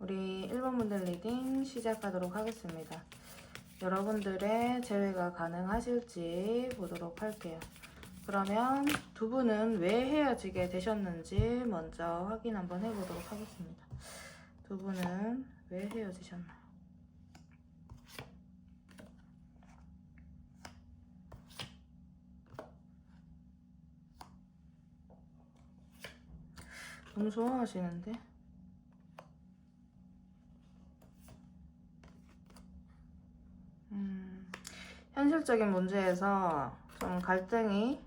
우리 1번 분들 리딩 시작하도록 하겠습니다. 여러분들의 재회가 가능하실지 보도록 할게요. 그러면 두 분은 왜 헤어지게 되셨는지 먼저 확인 한번 해보도록 하겠습니다. 두 분은 왜 헤어지셨나요? 너무 좋아하시는데? 현실적인 문제에서 좀 갈등이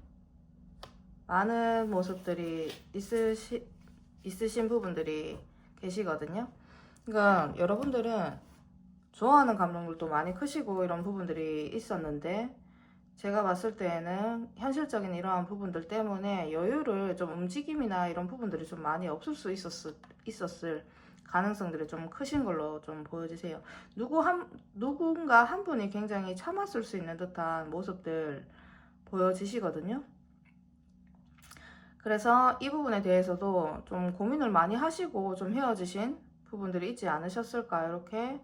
많은 모습들이 있으신 부분들이 계시거든요. 그러니까 여러분들은 좋아하는 감정들도 많이 크시고 이런 부분들이 있었는데, 제가 봤을 때에는 현실적인 이러한 부분들 때문에 여유를 좀 움직임이나 이런 부분들이 좀 많이 없을 수 있었을 가능성들이 좀 크신 걸로 좀 보여지세요. 누군가 한 분이 굉장히 참았을 수 있는 듯한 모습들 보여지시거든요. 그래서 이 부분에 대해서도 좀 고민을 많이 하시고 좀 헤어지신 부분들이 있지 않으셨을까, 이렇게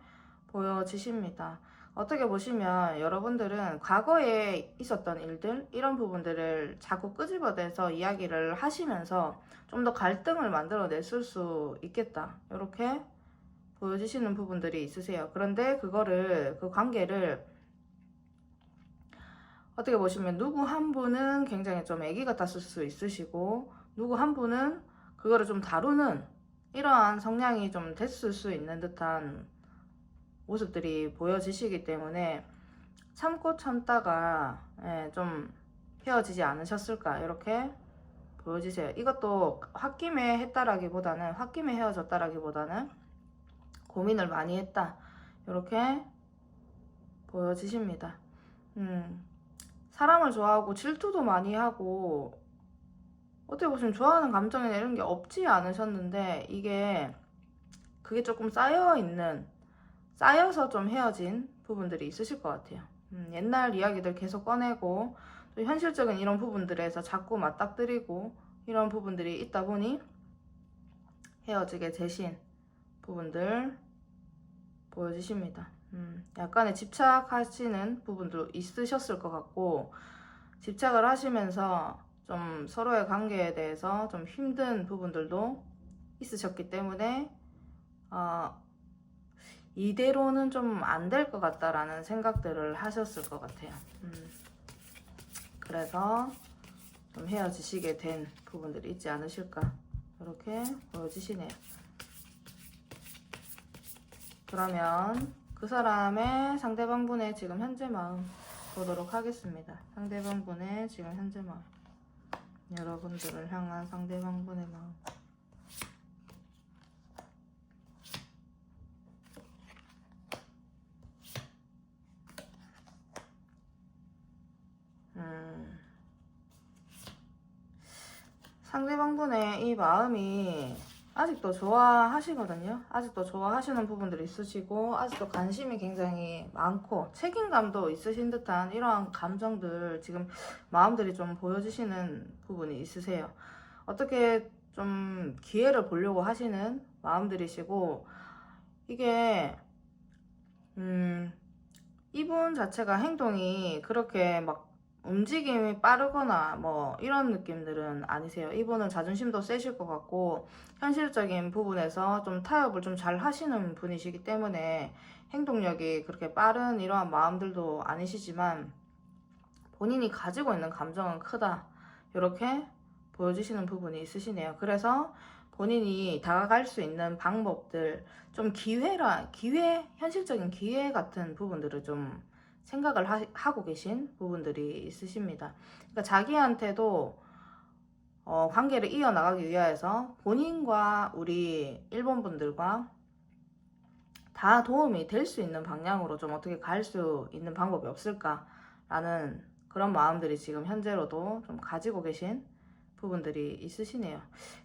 보여지십니다. 어떻게 보시면 여러분들은 과거에 있었던 일들, 이런 부분들을 자꾸 끄집어내서 이야기를 하시면서 좀 더 갈등을 만들어냈을 수 있겠다, 이렇게 보여지시는 부분들이 있으세요. 그런데 그 관계를 어떻게 보시면 누구 한 분은 굉장히 좀 애기 같았을 수 있으시고, 누구 한 분은 그거를 좀 다루는 이러한 성향이 좀 됐을 수 있는 듯한 모습들이 보여지시기 때문에 참고 참다가 좀 헤어지지 않으셨을까, 이렇게 보여지세요. 이것도 홧김에 헤어졌다라기보다는 고민을 많이 했다, 이렇게 보여지십니다. 사람을 좋아하고 질투도 많이 하고 어떻게 보시면 좋아하는 감정이나 이런 게 없지 않으셨는데, 그게 조금 쌓여서 좀 헤어진 부분들이 있으실 것 같아요. 옛날 이야기들 계속 꺼내고 또 현실적인 이런 부분들에서 자꾸 맞닥뜨리고 이런 부분들이 있다 보니 헤어지게 되신 부분들 보여주십니다. 약간의 집착하시는 부분도 있으셨을 것 같고, 집착을 하시면서 좀 서로의 관계에 대해서 좀 힘든 부분들도 있으셨기 때문에 이대로는 좀 안 될 것 같다라는 생각들을 하셨을 것 같아요. 그래서 좀 헤어지시게 된 부분들이 있지 않으실까, 이렇게 보여지시네요. 그러면 그 사람의 상대방분의 지금 현재 마음 보도록 하겠습니다. 상대방분의 지금 현재 마음, 여러분들을 향한 상대방분의 마음. 상대방분의 이 마음이 아직도 좋아하시거든요. 아직도 좋아하시는 부분들이 있으시고, 아직도 관심이 굉장히 많고 책임감도 있으신 듯한 이러한 감정들, 지금 마음들이 좀 보여지시는 부분이 있으세요. 어떻게 좀 기회를 보려고 하시는 마음들이시고, 이게 이분 자체가 행동이 그렇게 막 움직임이 빠르거나 뭐 이런 느낌들은 아니세요. 이분은 자존심도 세실 것 같고 현실적인 부분에서 좀 타협을 좀 잘 하시는 분이시기 때문에 행동력이 그렇게 빠른 이러한 마음들도 아니시지만, 본인이 가지고 있는 감정은 크다, 이렇게 보여주시는 부분이 있으시네요. 그래서 본인이 다가갈 수 있는 방법들, 좀 현실적인 기회 같은 부분들을 좀 생각을 하고 계신 부분들이 있으십니다. 그러니까 자기한테도 관계를 이어나가기 위해서 본인과 우리 일본 분들과 다 도움이 될 수 있는 방향으로 좀 어떻게 갈 수 있는 방법이 없을까라는 그런 마음들이 지금 현재로도 좀 가지고 계신 부분들이 있으시네요.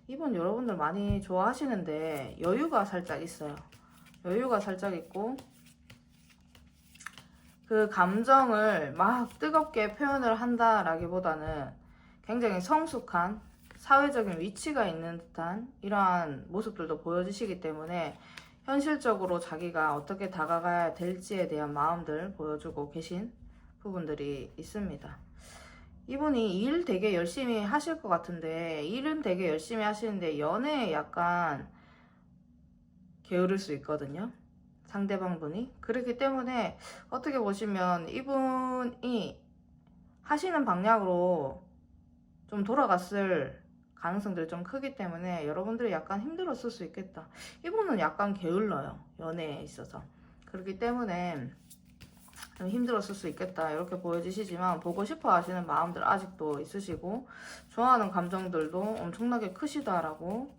이분 여러분들 많이 좋아하시는데 여유가 살짝 있어요. 여유가 살짝 있고, 그 감정을 막 뜨겁게 표현을 한다라기보다는 굉장히 성숙한 사회적인 위치가 있는 듯한 이러한 모습들도 보여주시기 때문에 현실적으로 자기가 어떻게 다가가야 될지에 대한 마음들 보여주고 계신 부분들이 있습니다. 이분이 일 되게 열심히 하실 것 같은데, 일은 되게 열심히 하시는데 연애에 약간 게으를 수 있거든요, 상대방 분이. 그렇기 때문에 어떻게 보시면 이분이 하시는 방향으로 좀 돌아갔을 가능성들이 좀 크기 때문에 여러분들이 약간 힘들었을 수 있겠다. 이분은 약간 게을러요, 연애에 있어서. 그렇기 때문에 좀 힘들었을 수 있겠다 이렇게 보여지시지만, 보고 싶어 하시는 마음들 아직도 있으시고 좋아하는 감정들도 엄청나게 크시다라고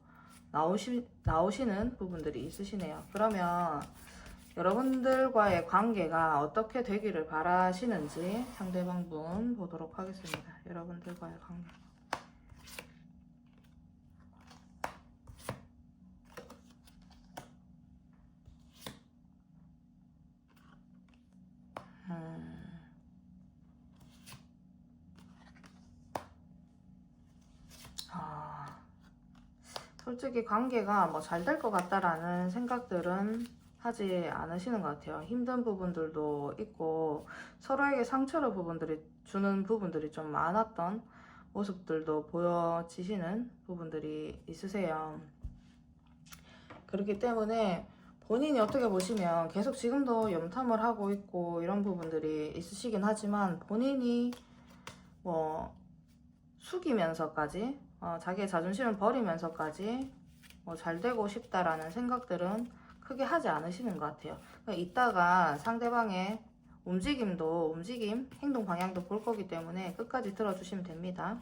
나오시는 부분들이 있으시네요. 그러면 여러분들과의 관계가 어떻게 되기를 바라시는지 상대방 분 보도록 하겠습니다. 여러분들과의 관계. 솔직히 관계가 뭐 잘 될 것 같다라는 생각들은 하지 않으시는 것 같아요. 힘든 부분들도 있고 서로에게 상처를 주는 부분들이 좀 많았던 모습들도 보여지시는 부분들이 있으세요. 그렇기 때문에 본인이 어떻게 보시면 계속 지금도 염탐을 하고 있고 이런 부분들이 있으시긴 하지만, 본인이 뭐 숙이면서까지 자기의 자존심을 버리면서까지 뭐 잘 되고 싶다라는 생각들은 크게 하지 않으시는 것 같아요. 그러니까 이따가 상대방의 움직임, 행동 방향도 볼 거기 때문에 끝까지 들어주시면 됩니다.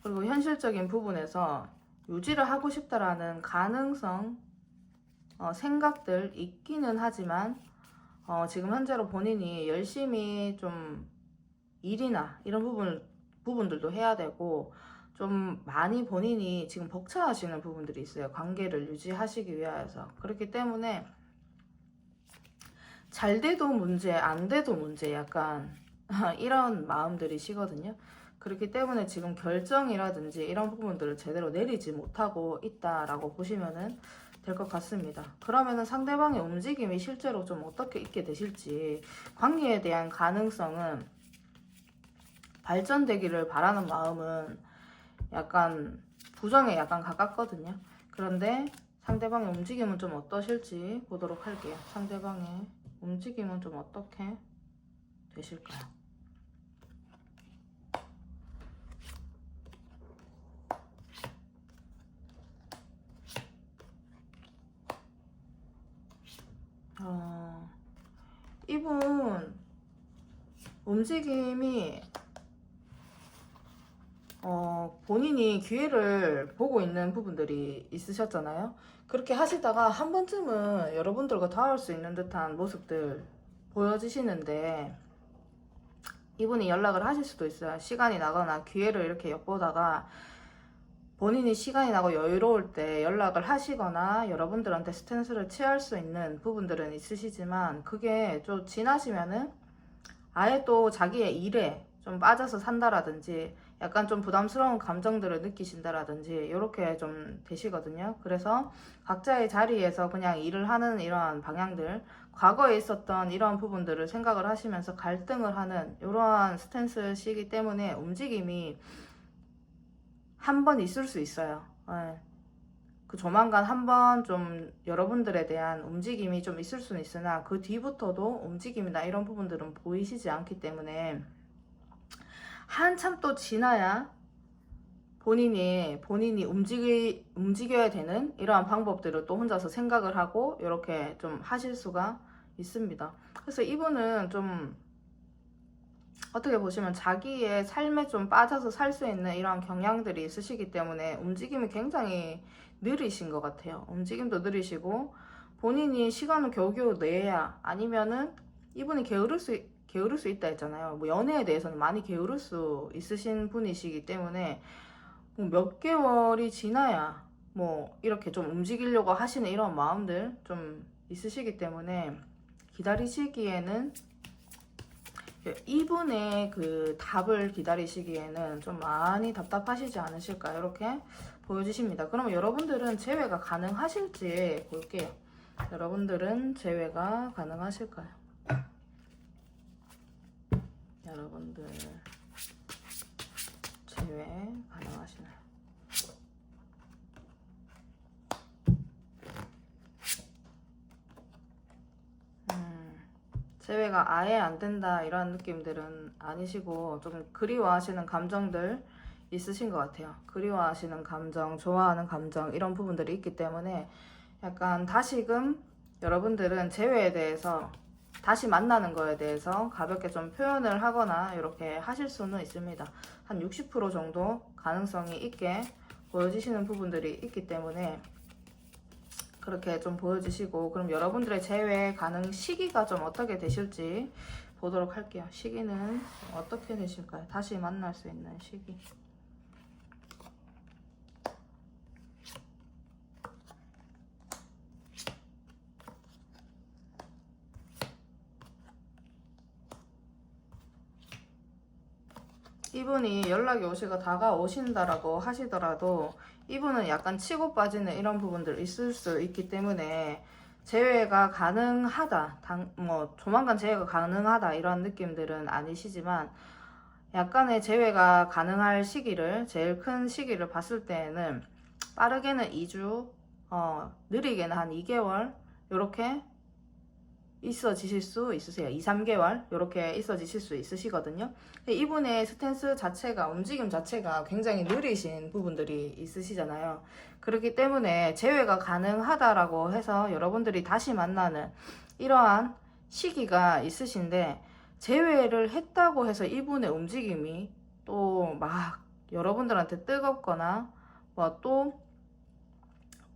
그리고 현실적인 부분에서 유지를 하고 싶다라는 가능성, 생각들 있기는 하지만, 지금 현재로 본인이 열심히 좀 일이나 이런 부분들도 해야 되고, 좀 많이 본인이 지금 벅차하시는 부분들이 있어요, 관계를 유지하시기 위해서. 그렇기 때문에 잘 돼도 문제, 안 돼도 문제, 약간 이런 마음들이시거든요. 그렇기 때문에 지금 결정이라든지 이런 부분들을 제대로 내리지 못하고 있다라고 보시면은 될 것 같습니다. 그러면은 상대방의 움직임이 실제로 좀 어떻게 있게 되실지, 관계에 대한 가능성은 발전되기를 바라는 마음은 약간 부정에 약간 가깝거든요. 그런데 상대방의 움직임은 좀 어떠실지 보도록 할게요. 상대방의 움직임은 좀 어떻게 되실까요? 이분 움직임이 본인이 기회를 보고 있는 부분들이 있으셨잖아요. 그렇게 하시다가 한 번쯤은 여러분들과 닿을 수 있는 듯한 모습들 보여지시는데, 이분이 연락을 하실 수도 있어요. 시간이 나거나 기회를 이렇게 엿보다가 본인이 시간이 나고 여유로울 때 연락을 하시거나 여러분들한테 스탠스를 취할 수 있는 부분들은 있으시지만, 그게 좀 지나시면은 아예 또 자기의 일에 좀 빠져서 산다라든지 약간 좀 부담스러운 감정들을 느끼신다라든지 이렇게 좀 되시거든요. 그래서 각자의 자리에서 그냥 일을 하는 이러한 방향들, 과거에 있었던 이러한 부분들을 생각을 하시면서 갈등을 하는 이러한 스탠스시기 때문에 움직임이 한 번 있을 수 있어요. 그 조만간 한번 좀 여러분들에 대한 움직임이 좀 있을 수는 있으나, 그 뒤부터도 움직임이나 이런 부분들은 보이시지 않기 때문에 한참 또 지나야 본인이 움직여야 되는 이러한 방법들을 또 혼자서 생각을 하고 이렇게 좀 하실 수가 있습니다. 그래서 이분은 좀 어떻게 보시면 자기의 삶에 좀 빠져서 살 수 있는 이런 경향들이 있으시기 때문에 움직임이 굉장히 느리신 것 같아요. 움직임도 느리시고, 본인이 시간을 겨우겨우 내야, 아니면은 이분이 게으를 수 있다 했잖아요. 뭐 연애에 대해서는 많이 게으를 수 있으신 분이시기 때문에 몇 개월이 지나야 뭐 이렇게 좀 움직이려고 하시는 이런 마음들 좀 있으시기 때문에, 기다리시기에는, 이분의 그 답을 기다리시기에는 좀 많이 답답하시지 않으실까 이렇게 보여지십니다. 그러면 여러분들은 재회가 가능하실지 볼게요. 여러분들은 재회가 가능하실까요? 여러분들 재회 가능하시나요? 재회가 아예 안 된다 이런 느낌들은 아니시고 좀 그리워하시는 감정들 있으신 것 같아요. 그리워하시는 감정, 좋아하는 감정 이런 부분들이 있기 때문에 약간 다시금 여러분들은 재회에 대해서 다시 만나는 거에 대해서 가볍게 좀 표현을 하거나 이렇게 하실 수는 있습니다. 한 60% 정도 가능성이 있게 보여지시는 부분들이 있기 때문에 그렇게 좀 보여주시고, 그럼 여러분들의 재회 가능 시기가 좀 어떻게 되실지 보도록 할게요. 시기는 어떻게 되실까요? 다시 만날 수 있는 시기. 이분이 연락이 오시고 다가오신다라고 하시더라도 이분은 약간 치고 빠지는 이런 부분들 있을 수 있기 때문에 재회가 가능하다, 뭐 조만간 재회가 가능하다 이런 느낌들은 아니시지만 약간의 재회가 가능할 시기를, 제일 큰 시기를 봤을 때에는 빠르게는 2주, 느리게는 한 2개월 이렇게 있어지실 수 있으세요. 2, 3개월 이렇게 있어지실 수 있으시거든요. 이분의 스탠스 자체가, 움직임 자체가 굉장히 느리신 부분들이 있으시잖아요. 그렇기 때문에 재회가 가능하다라고 해서 여러분들이 다시 만나는 이러한 시기가 있으신데, 재회를 했다고 해서 이분의 움직임이 또 막 여러분들한테 뜨겁거나 뭐 또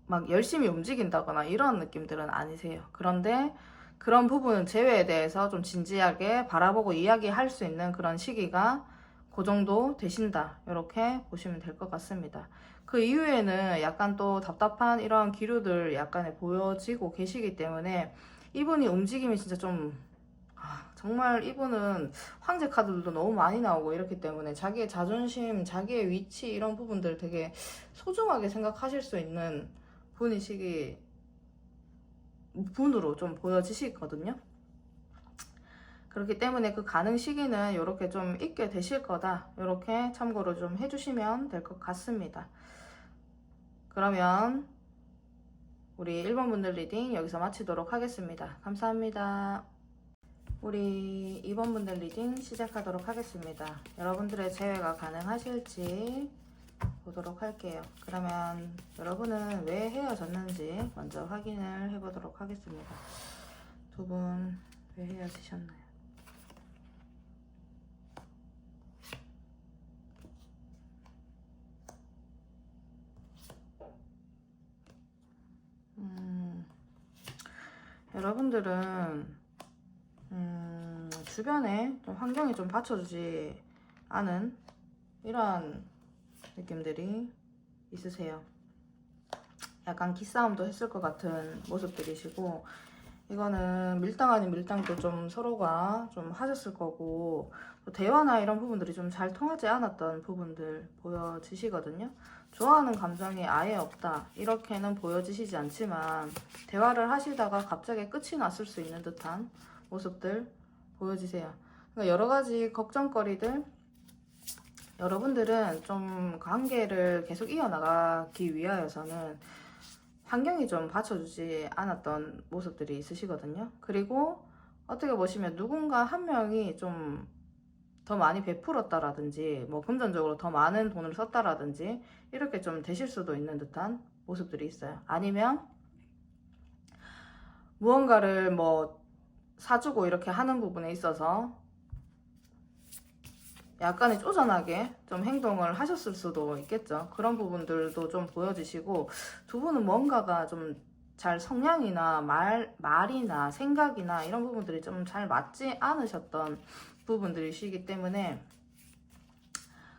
막 열심히 움직인다거나 이런 느낌들은 아니세요. 그런데 그런 부분 재회에 대해서 좀 진지하게 바라보고 이야기할 수 있는 그런 시기가 그 정도 되신다, 이렇게 보시면 될 것 같습니다. 그 이후에는 약간 또 답답한 이런 기류들 약간의 보여지고 계시기 때문에 이분이 움직임이 진짜 좀 정말 이분은 황제 카드들도 너무 많이 나오고 이렇기 때문에 자기의 자존심, 자기의 위치 이런 부분들 되게 소중하게 생각하실 수 있는 분으로 좀 보여지시거든요. 그렇기 때문에 그 가능 시기는 이렇게 좀 있게 되실 거다, 이렇게 참고로 좀 해주시면 될 것 같습니다. 그러면 우리 1번 분들 리딩 여기서 마치도록 하겠습니다. 감사합니다. 우리 2번 분들 리딩 시작하도록 하겠습니다. 여러분들의 재회가 가능하실지 보도록 할게요. 그러면 여러분은 왜 헤어졌는지 먼저 확인을 해보도록 하겠습니다. 두 분 왜 헤어지셨나요? 여러분들은 주변에 좀 환경이 좀 받쳐주지 않은 이러한 느낌들이 있으세요. 약간 기싸움도 했을 것 같은 모습들이시고, 이거는 밀당 아닌 밀당도 좀 서로가 좀 하셨을 거고, 또 대화나 이런 부분들이 좀 잘 통하지 않았던 부분들 보여지시거든요. 좋아하는 감정이 아예 없다 이렇게는 보여지시지 않지만 대화를 하시다가 갑자기 끝이 났을 수 있는 듯한 모습들 보여지세요. 그러니까 여러 가지 걱정거리들, 여러분들은 좀 관계를 계속 이어나가기 위하여서는 환경이 좀 받쳐주지 않았던 모습들이 있으시거든요. 그리고 어떻게 보시면 누군가 한 명이 좀 더 많이 베풀었다라든지 뭐 금전적으로 더 많은 돈을 썼다라든지 이렇게 좀 되실 수도 있는 듯한 모습들이 있어요. 아니면 무언가를 뭐 사주고 이렇게 하는 부분에 있어서 약간의 쪼잔하게 좀 행동을 하셨을 수도 있겠죠. 그런 부분들도 좀 보여지시고, 두 분은 뭔가가 좀 잘 성향이나 말이나 생각이나 이런 부분들이 좀 잘 맞지 않으셨던 부분들이시기 때문에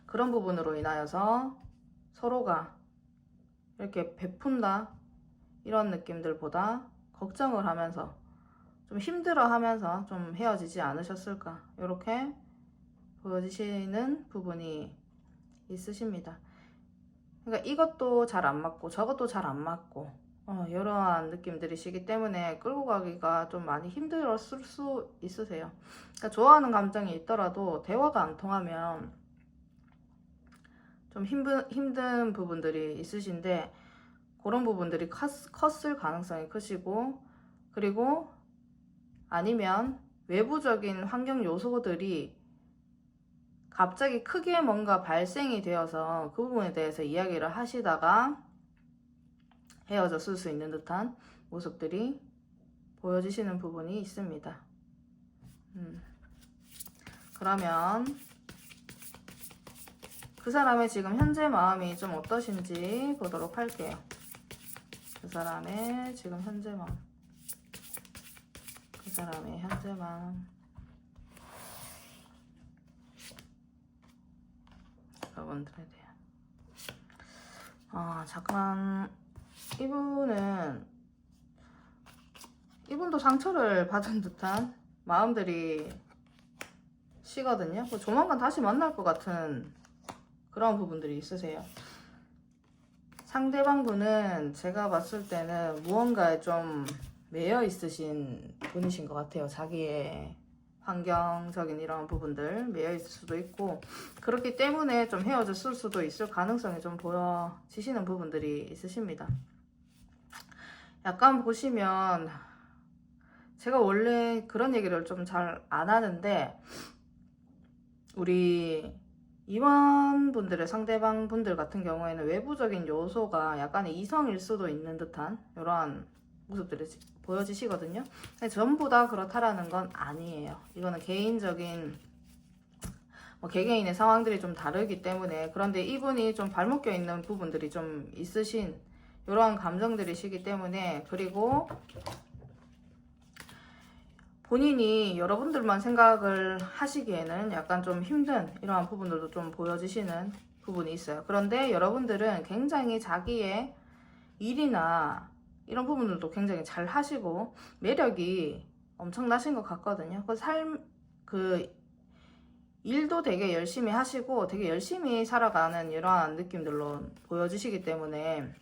그런 부분으로 인하여서 서로가 이렇게 베푼다 이런 느낌들보다 걱정을 하면서 좀 힘들어 하면서 좀 헤어지지 않으셨을까, 이렇게 보여지시는 부분이 있으십니다. 그러니까 이것도 잘 안 맞고 저것도 잘 안 맞고 이러한 느낌들이시기 때문에 끌고 가기가 좀 많이 힘들었을 수 있으세요. 그러니까 좋아하는 감정이 있더라도 대화가 안 통하면 좀 힘든 부분들이 있으신데 그런 부분들이 컸을 가능성이 크시고, 그리고 아니면 외부적인 환경 요소들이 갑자기 크게 뭔가 발생이 되어서 그 부분에 대해서 이야기를 하시다가 헤어졌을 수 있는 듯한 모습들이 보여지시는 부분이 있습니다. 그러면 그 사람의 지금 현재 마음이 좀 어떠신지 보도록 할게요. 그 사람의 지금 현재 마음. 그 사람의 현재 마음. 여러분들에 대한. 잠깐. 이분도 상처를 받은 듯한 마음들이 시거든요. 조만간 다시 만날 것 같은 그런 부분들이 있으세요. 상대방 분은 제가 봤을 때는 무언가에 좀 매여 있으신 분이신 것 같아요. 자기의 환경적인 이런 부분들 매여 있을 수도 있고, 그렇기 때문에 좀 헤어졌을 수도 있을 가능성이 좀 보여지시는 부분들이 있으십니다. 약간 보시면 제가 원래 그런 얘기를 좀 잘 안 하는데, 우리 임원분들의 상대방 분들 같은 경우에는 외부적인 요소가 약간의 이성일 수도 있는 듯한 이러한 모습들이 보여지시거든요. 근데 전부 다 그렇다라는 건 아니에요. 이거는 개인적인 개개인의 상황들이 좀 다르기 때문에. 그런데 이분이 좀 발목 껴 있는 부분들이 좀 있으신 이러한 감정들이시기 때문에, 그리고 본인이 여러분들만 생각을 하시기에는 약간 좀 힘든 이러한 부분들도 좀 보여지시는 부분이 있어요. 그런데 여러분들은 굉장히 자기의 일이나 이런 부분들도 굉장히 잘 하시고 매력이 엄청나신 것 같거든요. 그 일도 되게 열심히 하시고 되게 열심히 살아가는 이러한 느낌들로 보여지시기 때문에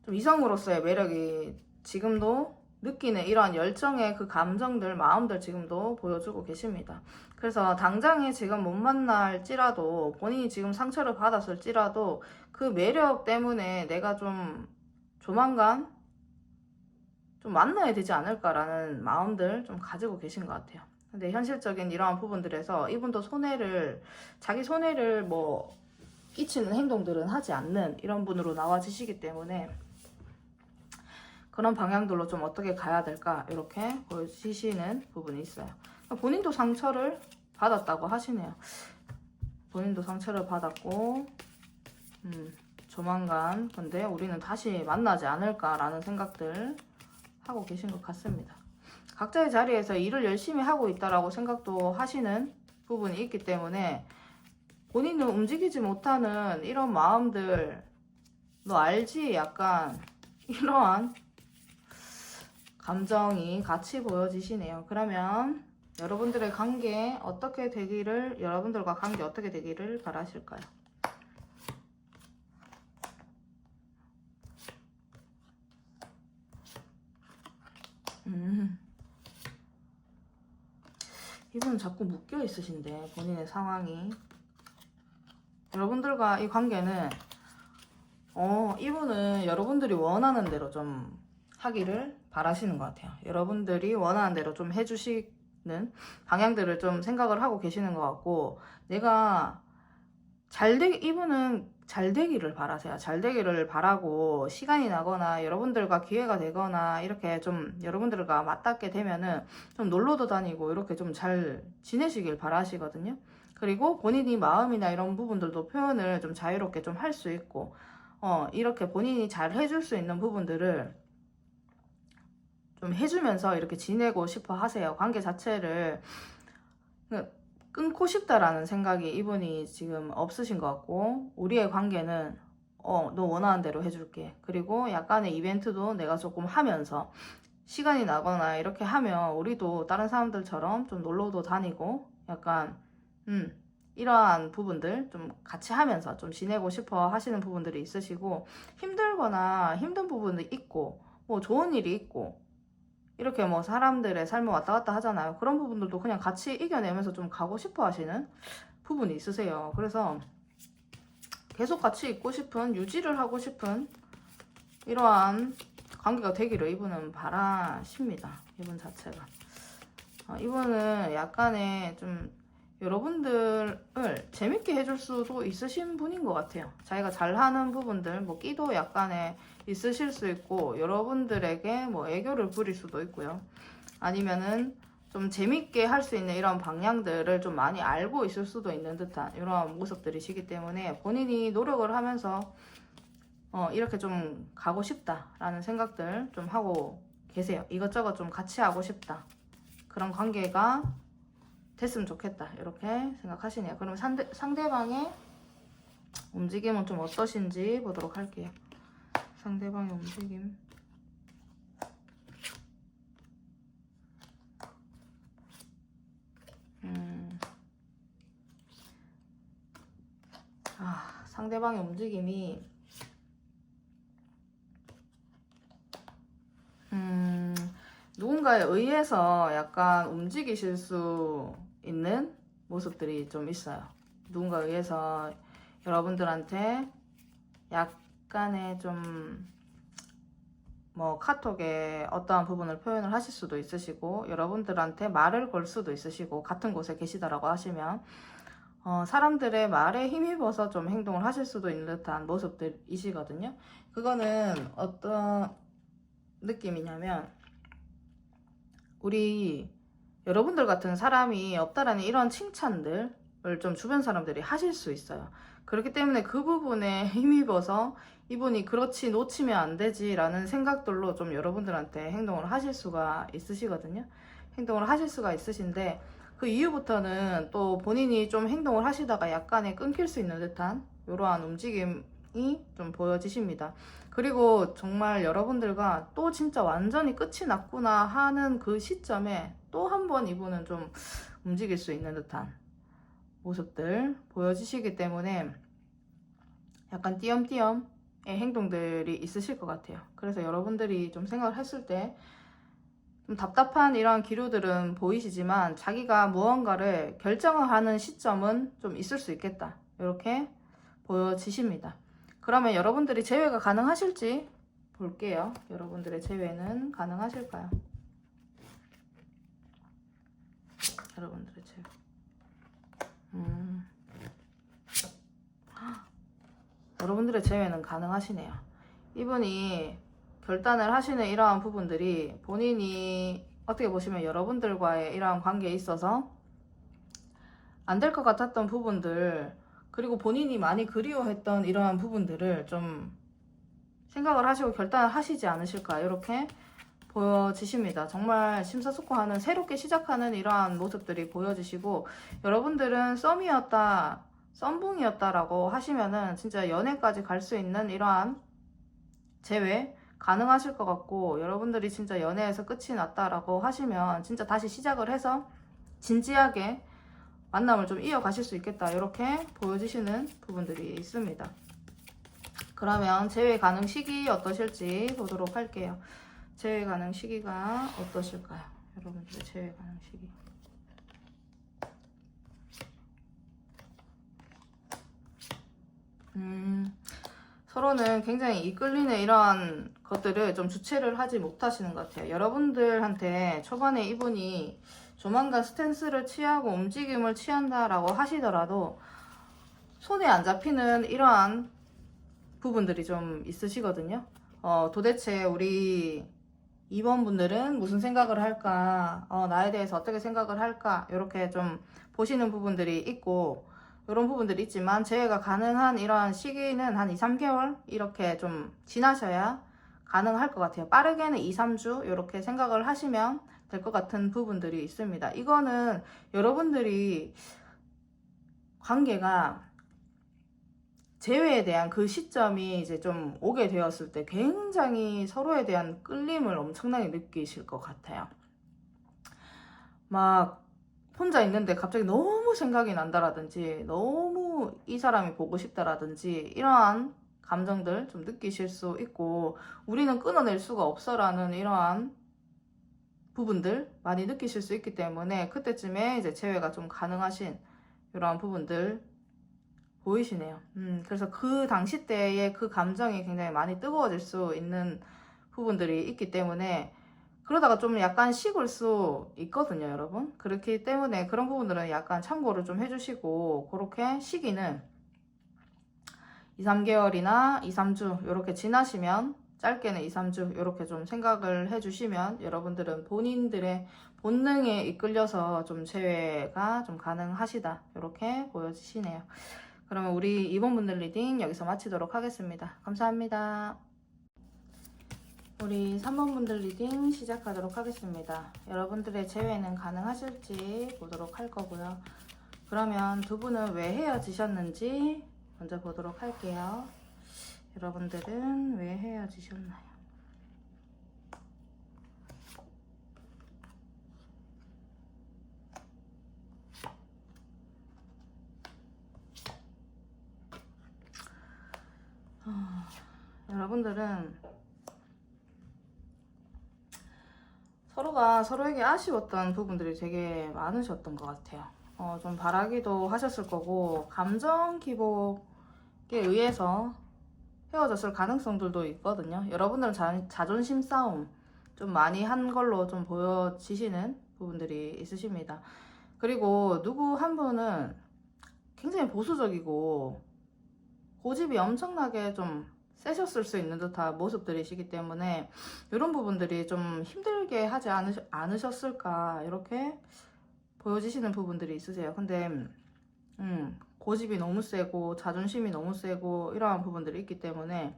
좀 이성으로서의 매력이 지금도 느끼는 이러한 열정의 그 감정들, 마음들 지금도 보여주고 계십니다. 그래서 당장에 지금 못 만날지라도, 본인이 지금 상처를 받았을지라도 그 매력 때문에 내가 좀 조만간 좀 만나야 되지 않을까라는 마음들 좀 가지고 계신 것 같아요. 근데 현실적인 이러한 부분들에서 이분도 자기 손해를 끼치는 행동들은 하지 않는 이런 분으로 나와지시기 때문에 그런 방향들로 좀 어떻게 가야 될까 이렇게 보여주시는 부분이 있어요. 본인도 상처를 받았다고 하시네요. 본인도 상처를 받았고 조만간 근데 우리는 다시 만나지 않을까라는 생각들 하고 계신 것 같습니다. 각자의 자리에서 일을 열심히 하고 있다라고 생각도 하시는 부분이 있기 때문에 본인은 움직이지 못하는 이런 마음들 너 알지? 약간 이러한 감정이 같이 보여지시네요. 그러면 여러분들과 관계 어떻게 되기를 바라실까요? 이분은 자꾸 묶여 있으신데 본인의 상황이. 여러분들과 이 관계는 이분은 여러분들이 원하는 대로 좀 하기를 바라시는 것 같아요. 여러분들이 원하는 대로 좀 해주시는 방향들을 좀 생각을 하고 계시는 것 같고, 이분은 잘 되기를 바라세요. 잘 되기를 바라고, 시간이 나거나 여러분들과 기회가 되거나 이렇게 좀 여러분들과 맞닿게 되면은 좀 놀러도 다니고 이렇게 좀 잘 지내시길 바라시거든요. 그리고 본인이 마음이나 이런 부분들도 표현을 좀 자유롭게 좀 할 수 있고, 이렇게 본인이 잘 해줄 수 있는 부분들을 좀 해주면서 이렇게 지내고 싶어 하세요. 관계 자체를 끊고 싶다라는 생각이 이분이 지금 없으신 것 같고, 우리의 관계는 너 원하는 대로 해줄게. 그리고 약간의 이벤트도 내가 조금 하면서 시간이 나거나 이렇게 하면 우리도 다른 사람들처럼 좀 놀러도 다니고 약간 이러한 부분들 좀 같이 하면서 좀 지내고 싶어 하시는 부분들이 있으시고, 힘들거나 힘든 부분이 있고 뭐 좋은 일이 있고 이렇게 뭐 사람들의 삶을 왔다 갔다 하잖아요. 그런 부분들도 그냥 같이 이겨내면서 좀 가고 싶어 하시는 부분이 있으세요. 그래서 계속 같이 있고 싶은, 유지를 하고 싶은 이러한 관계가 되기를 이분은 바라십니다. 이분 자체가. 이분은 약간의 좀 여러분들을 재밌게 해줄 수도 있으신 분인 것 같아요. 자기가 잘하는 부분들, 뭐 끼도 약간의 있으실 수 있고, 여러분들에게 뭐 애교를 부릴 수도 있고요. 아니면은 좀 재밌게 할 수 있는 이런 방향들을 좀 많이 알고 있을 수도 있는 듯한 이런 모습들이시기 때문에, 본인이 노력을 하면서 이렇게 좀 가고 싶다라는 생각들 좀 하고 계세요. 이것저것 좀 같이 하고 싶다, 그런 관계가 됐으면 좋겠다, 이렇게 생각하시네요. 그럼 상대방의 움직임은 좀 어떠신지 보도록 할게요. 상대방의 움직임. 상대방의 움직임이 누군가에 의해서 약간 움직이실 수 있는 모습들이 좀 있어요. 누군가에 의해서 여러분들한테 약간의 좀 뭐 카톡에 어떠한 부분을 표현을 하실 수도 있으시고, 여러분들한테 말을 걸 수도 있으시고, 같은 곳에 계시다라고 하시면 사람들의 말에 힘입어서 좀 행동을 하실 수도 있는 듯한 모습들이시거든요. 그거는 어떤 느낌이냐면, 우리 여러분들 같은 사람이 없다라는 이런 칭찬들을 좀 주변 사람들이 하실 수 있어요. 그렇기 때문에 그 부분에 힘입어서 이분이 그렇지, 놓치면 안 되지 라는 생각들로 좀 여러분들한테 행동을 하실 수가 있으시거든요. 행동을 하실 수가 있으신데, 그 이후부터는 또 본인이 좀 행동을 하시다가 약간의 끊길 수 있는 듯한 이러한 움직임이 좀 보여지십니다. 그리고 정말 여러분들과 또 진짜 완전히 끝이 났구나 하는 그 시점에 또 한 번 이분은 좀 움직일 수 있는 듯한 모습들 보여지시기 때문에 약간 띄엄띄엄의 행동들이 있으실 것 같아요. 그래서 여러분들이 좀 생각을 했을 때 좀 답답한 이런 기류들은 보이시지만, 자기가 무언가를 결정을 하는 시점은 좀 있을 수 있겠다, 이렇게 보여지십니다. 그러면 여러분들이 재회가 가능하실지 볼게요. 여러분들의 재회는 가능하실까요? 여러분들의 재회. 여러분들의 재회는 가능하시네요. 이분이 결단을 하시는 이러한 부분들이 본인이 어떻게 보시면 여러분들과의 이러한 관계에 있어서 안 될 것 같았던 부분들, 그리고 본인이 많이 그리워했던 이러한 부분들을 좀 생각을 하시고 결단을 하시지 않으실까, 이렇게 보여지십니다. 정말 심사숙고하는, 새롭게 시작하는 이러한 모습들이 보여지시고, 여러분들은 썸이었다, 썸붕이었다라고 하시면은 진짜 연애까지 갈 수 있는 이러한 재회 가능하실 것 같고, 여러분들이 진짜 연애에서 끝이 났다라고 하시면 진짜 다시 시작을 해서 진지하게 만남을 좀 이어가실 수 있겠다, 이렇게 보여지시는 부분들이 있습니다. 그러면 재회 가능 시기 어떠실지 보도록 할게요. 재회 가능 시기가 어떠실까요? 여러분들의 재회 가능 시기. 서로는 굉장히 이끌리는 이러한 것들을 좀 주체를 하지 못하시는 것 같아요. 여러분들한테 초반에 이분이 조만간 스탠스를 취하고 움직임을 취한다라고 하시더라도 손에 안 잡히는 이러한 부분들이 좀 있으시거든요. 도대체 우리 2번 분들은 무슨 생각을 할까, 나에 대해서 어떻게 생각을 할까, 이렇게 좀 보시는 부분들이 있고, 이런 부분들이 있지만, 재회가 가능한 이러한 시기는 한 2, 3개월 이렇게 좀 지나셔야 가능할 것 같아요. 빠르게는 2, 3주 이렇게 생각을 하시면 될 것 같은 부분들이 있습니다. 이거는 여러분들이 관계가 재회에 대한 그 시점이 이제 좀 오게 되었을 때 굉장히 서로에 대한 끌림을 엄청나게 느끼실 것 같아요. 막 혼자 있는데 갑자기 너무 생각이 난다라든지 너무 이 사람이 보고 싶다라든지 이러한 감정들 좀 느끼실 수 있고, 우리는 끊어낼 수가 없어라는 이러한 부분들 많이 느끼실 수 있기 때문에 그때쯤에 이제 재회가 좀 가능하신 이러한 부분들 보이시네요. 그래서 그 당시 때의 그 감정이 굉장히 많이 뜨거워질 수 있는 부분들이 있기 때문에 그러다가 좀 약간 식을 수 있거든요, 여러분. 그렇기 때문에 그런 부분들은 약간 참고를 좀 해주시고, 그렇게 시기는 2, 3개월이나 2, 3주 이렇게 지나시면, 짧게는 2, 3주 이렇게 좀 생각을 해주시면 여러분들은 본인들의 본능에 이끌려서 좀 재회가 좀 가능하시다, 이렇게 보여지시네요. 그러면 우리 2번 분들 리딩 여기서 마치도록 하겠습니다. 감사합니다. 우리 3번 분들 리딩 시작하도록 하겠습니다. 여러분들의 재회는 가능하실지 보도록 할 거고요. 그러면 두 분은 왜 헤어지셨는지 먼저 보도록 할게요. 여러분들은 왜 헤어지셨나요? 여러분들은 서로가 서로에게 아쉬웠던 부분들이 되게 많으셨던 것 같아요. 좀 바라기도 하셨을 거고, 감정 기복에 의해서 헤어졌을 가능성들도 있거든요. 여러분들은 자존심 싸움 좀 많이 한 걸로 좀 보여지시는 부분들이 있으십니다. 그리고 누구 한 분은 굉장히 보수적이고 고집이 엄청나게 좀 세셨을 수 있는 듯한 모습들이시기 때문에 이런 부분들이 좀 힘들게 하지 않으셨을까 이렇게 보여지시는 부분들이 있으세요. 근데 고집이 너무 세고 자존심이 너무 세고 이러한 부분들이 있기 때문에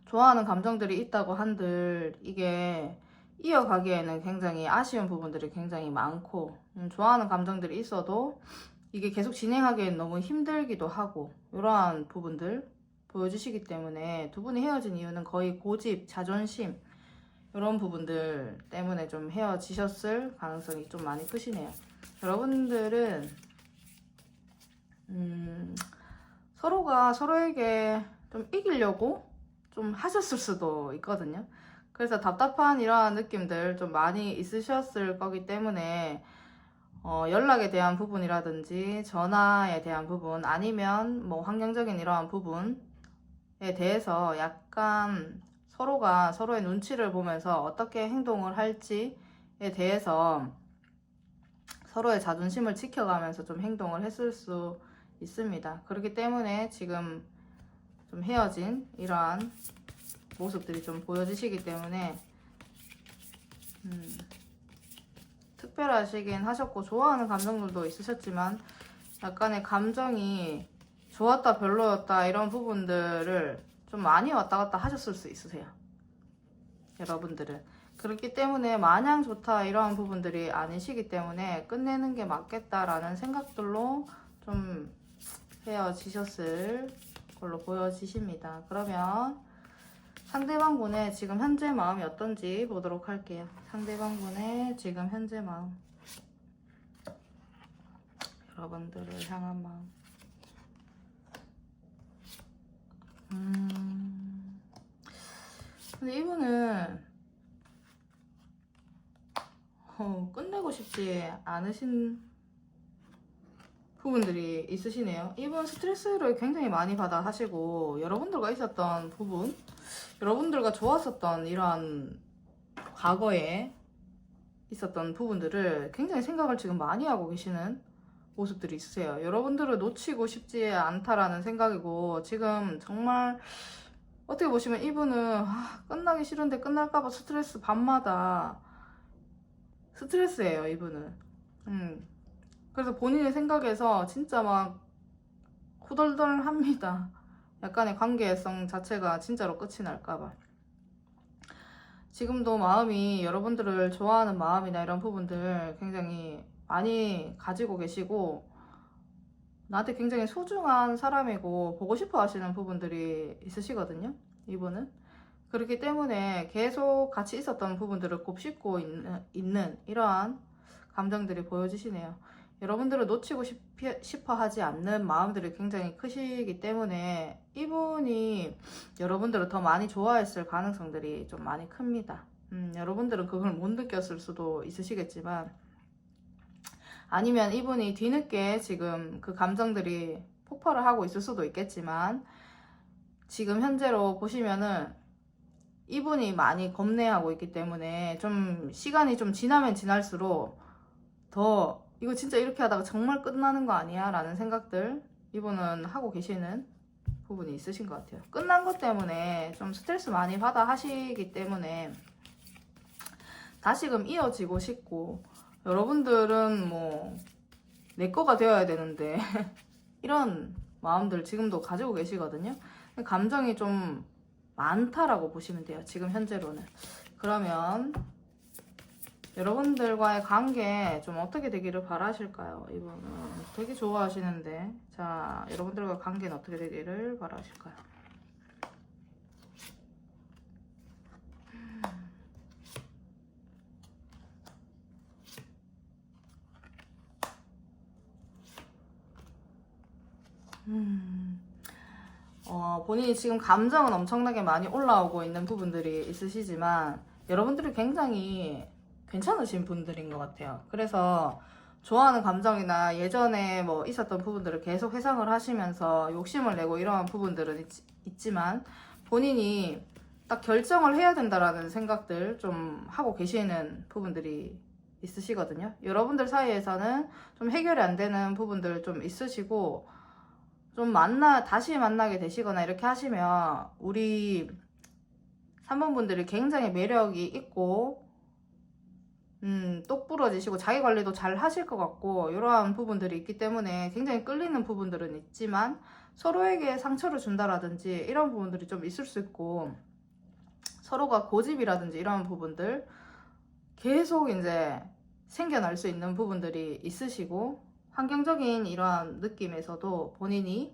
좋아하는 감정들이 있다고 한들 이게 이어가기에는 굉장히 아쉬운 부분들이 굉장히 많고, 좋아하는 감정들이 있어도 이게 계속 진행하기엔 너무 힘들기도 하고 이러한 부분들 보여주시기 때문에 두 분이 헤어진 이유는 거의 고집, 자존심 이런 부분들 때문에 좀 헤어지셨을 가능성이 좀 많이 크시네요. 여러분들은 서로가 서로에게 좀 이기려고 좀 하셨을 수도 있거든요. 그래서 답답한 이러한 느낌들 좀 많이 있으셨을 거기 때문에 연락에 대한 부분이라든지 전화에 대한 부분, 아니면 뭐 환경적인 이러한 부분에 대해서 약간 서로가 서로의 눈치를 보면서 어떻게 행동을 할지에 대해서 서로의 자존심을 지켜가면서 좀 행동을 했을 수 있습니다. 그렇기 때문에 지금 좀 헤어진 이러한 모습들이 좀 보여지시기 때문에 특별하시긴 하셨고, 좋아하는 감정들도 있으셨지만 약간의 감정이 좋았다 별로였다 이런 부분들을 좀 많이 왔다 갔다 하셨을 수 있으세요, 여러분들은. 그렇기 때문에 마냥 좋다 이러한 부분들이 아니시기 때문에 끝내는 게 맞겠다라는 생각들로 좀 헤어지셨을 걸로 보여지십니다. 그러면 상대방분의 지금 현재 마음이 어떤지 보도록 할게요. 상대방분의 지금 현재 마음, 여러분들을 향한 마음. 근데 이분은 끝내고 싶지 않으신 부분들이 있으시네요. 이분 스트레스를 굉장히 많이 받아 하시고, 여러분들과 있었던 부분, 여러분들과 좋았었던 이러한 과거에 있었던 부분들을 굉장히 생각을 지금 많이 하고 계시는 모습들이 있으세요. 여러분들을 놓치고 싶지 않다라는 생각이고, 지금 정말 어떻게 보시면 이분은 끝나기 싫은데 끝날까봐 스트레스 밤마다 스트레스예요, 이분은. 그래서 본인의 생각에서 진짜 막 후덜덜합니다. 약간의 관계성 자체가 진짜로 끝이 날까봐. 지금도 마음이 여러분들을 좋아하는 마음이나 이런 부분들 굉장히 많이 가지고 계시고, 나한테 굉장히 소중한 사람이고 보고 싶어 하시는 부분들이 있으시거든요, 이분은. 그렇기 때문에 계속 같이 있었던 부분들을 곱씹고 있는 이러한 감정들이 보여지시네요. 여러분들을 놓치고 싶어 하지 않는 마음들이 굉장히 크시기 때문에 이분이 여러분들을 더 많이 좋아했을 가능성들이 좀 많이 큽니다. 여러분들은 그걸 못 느꼈을 수도 있으시겠지만, 아니면 이분이 뒤늦게 지금 그 감정들이 폭발을 하고 있을 수도 있겠지만, 지금 현재로 보시면은 이분이 많이 겁내하고 있기 때문에 좀 시간이 좀 지나면 지날수록 더 이거 진짜 이렇게 하다가 정말 끝나는 거 아니야? 라는 생각들 이분은 하고 계시는 부분이 있으신 것 같아요. 끝난 것 때문에 좀 스트레스 많이 받아 하시기 때문에 다시금 이어지고 싶고, 여러분들은 뭐 내 거가 되어야 되는데 이런 마음들 지금도 가지고 계시거든요. 감정이 좀 많다라고 보시면 돼요, 지금 현재로는. 그러면 여러분들과의 관계 좀 어떻게 되기를 바라실까요? 이분은 되게 좋아하시는데, 자, 여러분들과 관계는 어떻게 되기를 바라실까요? 본인이 지금 감정은 엄청나게 많이 올라오고 있는 부분들이 있으시지만 여러분들이 굉장히 괜찮으신 분들인 것 같아요. 그래서 좋아하는 감정이나 예전에 뭐 있었던 부분들을 계속 회상을 하시면서 욕심을 내고 이러한 부분들은 있지만 본인이 딱 결정을 해야 된다라는 생각들 좀 하고 계시는 부분들이 있으시거든요. 여러분들 사이에서는 좀 해결이 안 되는 부분들 좀 있으시고, 좀 다시 만나게 되시거나 이렇게 하시면 우리 3번 분들이 굉장히 매력이 있고, 똑부러지시고 자기 관리도 잘 하실 것 같고, 이러한 부분들이 있기 때문에 굉장히 끌리는 부분들은 있지만 서로에게 상처를 준다라든지 이런 부분들이 좀 있을 수 있고, 서로가 고집이라든지 이런 부분들 계속 이제 생겨날 수 있는 부분들이 있으시고, 환경적인 이러한 느낌에서도 본인이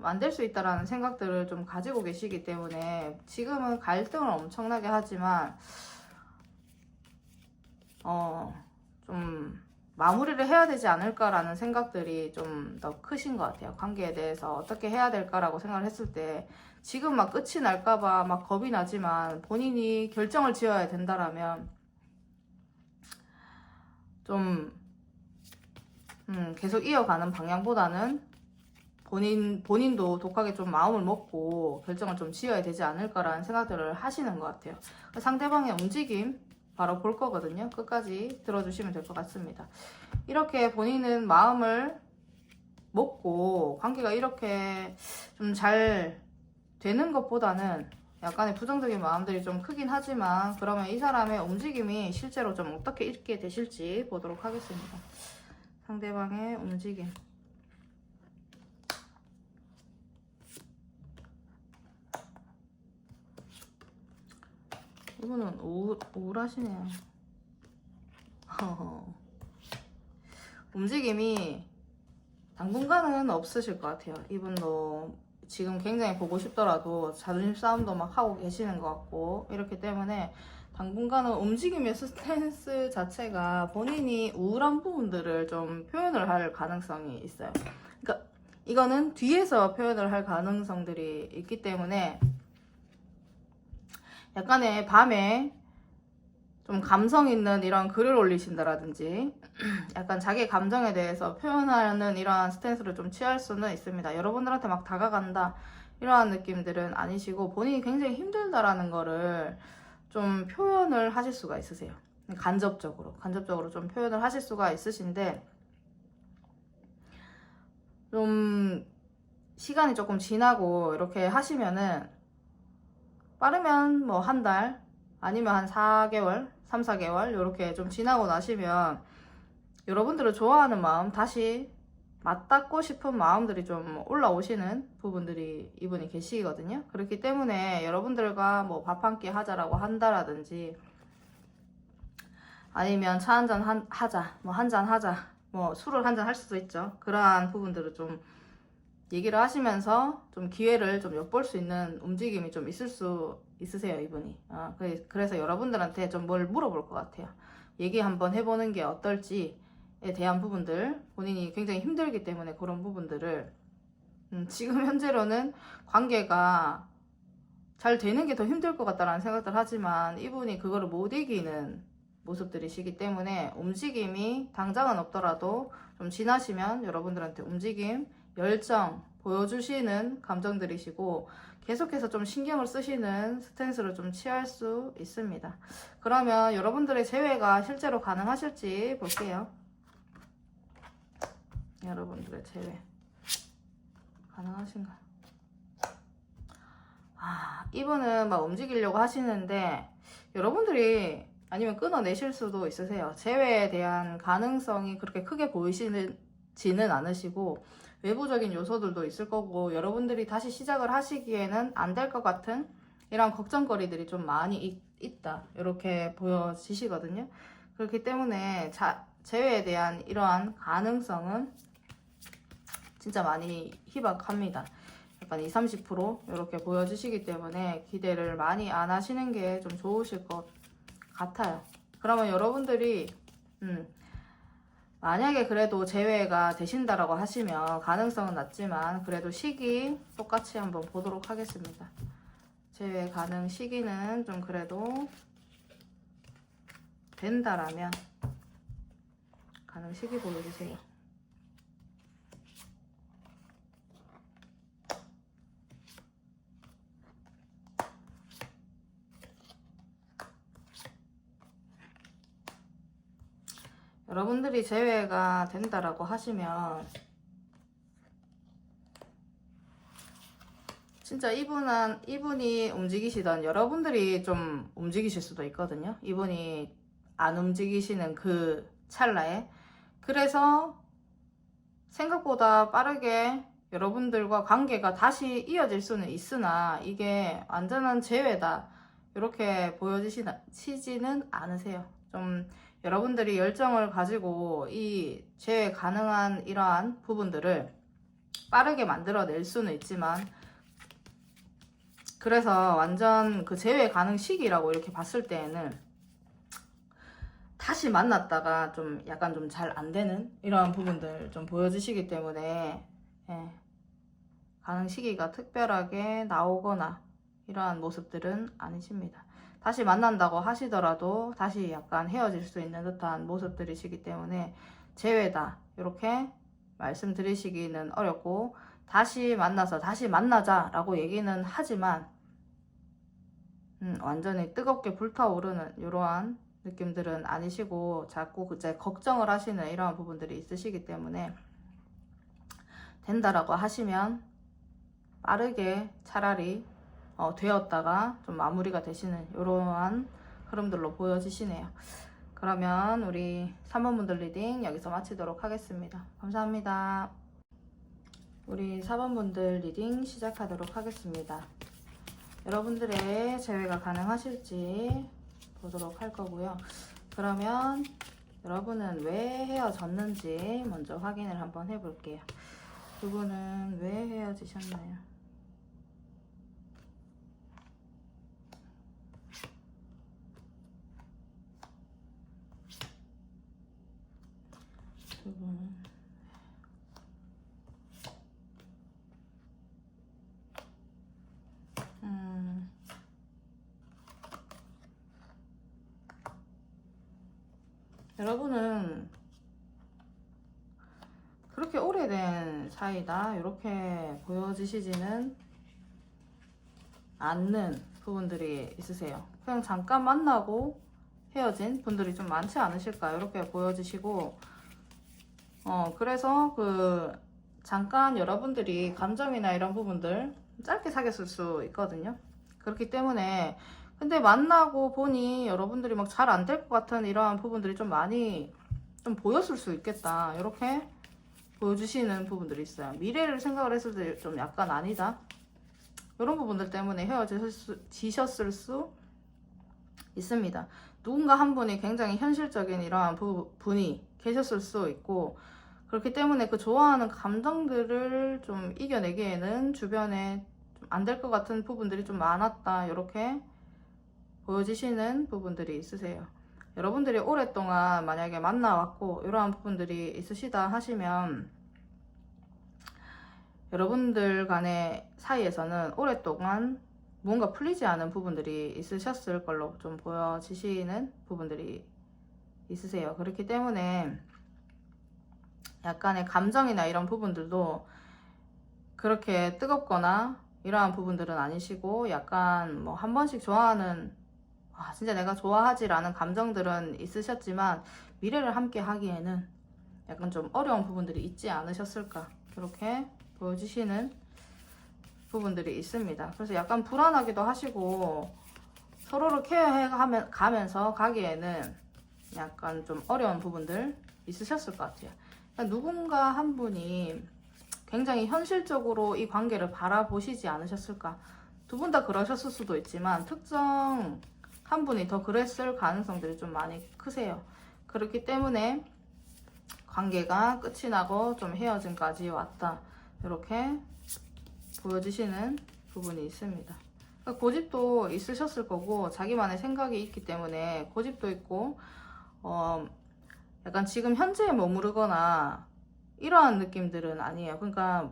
안 될 수 있다라는 생각들을 좀 가지고 계시기 때문에 지금은 갈등을 엄청나게 하지만 좀 마무리를 해야 되지 않을까라는 생각들이 좀 더 크신 것 같아요. 관계에 대해서 어떻게 해야 될까라고 생각을 했을 때 지금 막 끝이 날까봐 막 겁이 나지만 본인이 결정을 지어야 된다라면 좀 계속 이어가는 방향보다는 본인도 독하게 좀 마음을 먹고 결정을 좀 지어야 되지 않을까라는 생각들을 하시는 것 같아요. 상대방의 움직임 바로 볼 거거든요. 끝까지 들어주시면 될 것 같습니다. 이렇게 본인은 마음을 먹고 관계가 이렇게 좀 잘 되는 것보다는 약간의 부정적인 마음들이 좀 크긴 하지만, 그러면 이 사람의 움직임이 실제로 좀 어떻게 있게 되실지 보도록 하겠습니다. 상대방의 움직임. 이분은 우울하시네요. 움직임이 당분간은 없으실 것 같아요. 이분도 지금 굉장히 보고 싶더라도 자존심 싸움도 막 하고 계시는 것 같고, 이렇기 때문에 당분간은 움직임의 스탠스 자체가 본인이 우울한 부분들을 좀 표현을 할 가능성이 있어요. 그러니까 이거는 뒤에서 표현을 할 가능성들이 있기 때문에 약간의 밤에 좀 감성 있는 이런 글을 올리신다라든지 약간 자기 감정에 대해서 표현하는 이러한 스탠스를 좀 취할 수는 있습니다. 여러분들한테 막 다가간다 이러한 느낌들은 아니시고, 본인이 굉장히 힘들다라는 거를 좀 표현을 하실 수가 있으세요. 간접적으로 좀 표현을 하실 수가 있으신데, 좀 시간이 조금 지나고 이렇게 하시면은 빠르면 뭐 한 달 아니면 한 4개월 3, 4개월 이렇게 좀 지나고 나시면 여러분들을 좋아하는 마음, 다시 맞닿고 싶은 마음들이 좀 올라오시는 부분들이 이분이 계시거든요. 그렇기 때문에 여러분들과 뭐 밥 한 끼 하자라고 한다라든지, 아니면 차 한잔 하자, 뭐 한잔 하자, 뭐 술을 한잔 할 수도 있죠. 그러한 부분들을 좀 얘기를 하시면서 좀 기회를 좀 엿볼 수 있는 움직임이 좀 있으세요, 이분이. 그래서 여러분들한테 좀 뭘 물어볼 것 같아요. 얘기 한번 해보는 게 어떨지에 대한 부분들, 본인이 굉장히 힘들기 때문에 그런 부분들을 지금 현재로는 관계가 잘 되는 게 더 힘들 것 같다라는 생각들 하지만 이분이 그거를 못 이기는 모습들이시기 때문에 움직임이 당장은 없더라도 좀 지나시면 여러분들한테 움직임, 열정 보여주시는 감정들이시고 계속해서 좀 신경을 쓰시는 스탠스를 좀 취할 수 있습니다. 그러면 여러분들의 재회가 실제로 가능하실지 볼게요. 여러분들의 재회 가능하신가요? 이분은 막 움직이려고 하시는데 여러분들이 아니면 끊어내실 수도 있으세요. 재회에 대한 가능성이 그렇게 크게 보이지는 않으시고 외부적인 요소들도 있을 거고 여러분들이 다시 시작을 하시기에는 안 될 것 같은 이런 걱정거리들이 좀 많이 있다 이렇게 보여지시거든요. 그렇기 때문에 재회에 대한 이러한 가능성은 진짜 많이 희박합니다. 약간 20-30% 이렇게 보여지시기 때문에 기대를 많이 안 하시는 게 좀 좋으실 것 같아요. 그러면 여러분들이 만약에 그래도 재회가 되신다라고 하시면 가능성은 낮지만 그래도 시기 똑같이 한번 보도록 하겠습니다. 재회 가능 시기는 좀 그래도 된다라면 가능 시기 보여주세요. 여러분들이 재회가 된다라고 하시면 진짜 이분이 움직이시던 여러분들이 좀 움직이실 수도 있거든요. 이분이 안 움직이시는 그 찰나에. 그래서 생각보다 빠르게 여러분들과 관계가 다시 이어질 수는 있으나 이게 완전한 재회다 이렇게 보여지지는 않으세요. 좀 여러분들이 열정을 가지고 이 재회 가능한 이러한 부분들을 빠르게 만들어낼 수는 있지만 그래서 완전 그 재회 가능 시기라고 이렇게 봤을 때에는 다시 만났다가 좀 약간 좀 잘 안 되는 이러한 부분들 좀 보여주시기 때문에 가능 시기가 특별하게 나오거나 이러한 모습들은 아니십니다. 다시 만난다고 하시더라도 다시 약간 헤어질 수 있는 듯한 모습들이시기 때문에 재회다 이렇게 말씀드리시기는 어렵고 다시 만나서 다시 만나자 라고 얘기는 하지만 완전히 뜨겁게 불타오르는 이러한 느낌들은 아니시고 자꾸 이제 걱정을 하시는 이러한 부분들이 있으시기 때문에 된다라고 하시면 빠르게 차라리 되었다가 좀 마무리가 되시는 이러한 흐름들로 보여지시네요. 그러면 우리 3번 분들 리딩 여기서 마치도록 하겠습니다. 감사합니다. 우리 4번 분들 리딩 시작하도록 하겠습니다. 여러분들의 재회가 가능하실지 보도록 할 거고요. 그러면 여러분은 왜 헤어졌는지 먼저 확인을 한번 해볼게요. 두 분은 왜 헤어지셨나요? 두 분은 여러분은 그렇게 오래된 사이다 이렇게 보여지시지는 않는 부분들이 있으세요. 그냥 잠깐 만나고 헤어진 분들이 좀 많지 않으실까 이렇게 보여지시고 그래서 그 잠깐 여러분들이 감정이나 이런 부분들 짧게 사귀었을 수 있거든요. 그렇기 때문에 근데 만나고 보니 여러분들이 막 잘 안 될 것 같은 이러한 부분들이 좀 많이 좀 보였을 수 있겠다 이렇게 보여주시는 부분들이 있어요. 미래를 생각을 했을 때 좀 약간 아니다 이런 부분들 때문에 헤어지셨을 수 있습니다. 누군가 한 분이 굉장히 현실적인 이러한 분이 계셨을 수 있고 그렇기 때문에 그 좋아하는 감정들을 좀 이겨내기에는 주변에 안 될 것 같은 부분들이 좀 많았다 이렇게 보여지시는 부분들이 있으세요. 여러분들이 오랫동안 만약에 만나왔고 이러한 부분들이 있으시다 하시면 여러분들 간의 사이에서는 오랫동안 뭔가 풀리지 않은 부분들이 있으셨을 걸로 좀 보여지시는 부분들이 있으세요. 그렇기 때문에 약간의 감정이나 이런 부분들도 그렇게 뜨겁거나 이러한 부분들은 아니시고 약간 뭐 한 번씩 좋아하는 진짜 내가 좋아하지라는 감정들은 있으셨지만 미래를 함께 하기에는 약간 좀 어려운 부분들이 있지 않으셨을까 그렇게 보여주시는 부분들이 있습니다. 그래서 약간 불안하기도 하시고 서로를 케어해 가면서 가기에는 약간 좀 어려운 부분들 있으셨을 것 같아요. 그러니까 누군가 한 분이 굉장히 현실적으로 이 관계를 바라보시지 않으셨을까. 두 분 다 그러셨을 수도 있지만 특정 한 분이 더 그랬을 가능성들이 좀 많이 크세요. 그렇기 때문에 관계가 끝이 나고 좀 헤어짐까지 왔다. 이렇게 보여지시는 부분이 있습니다. 그러니까 고집도 있으셨을 거고 자기만의 생각이 있기 때문에 고집도 있고 약간 지금 현재에 머무르거나 이러한 느낌들은 아니에요. 그러니까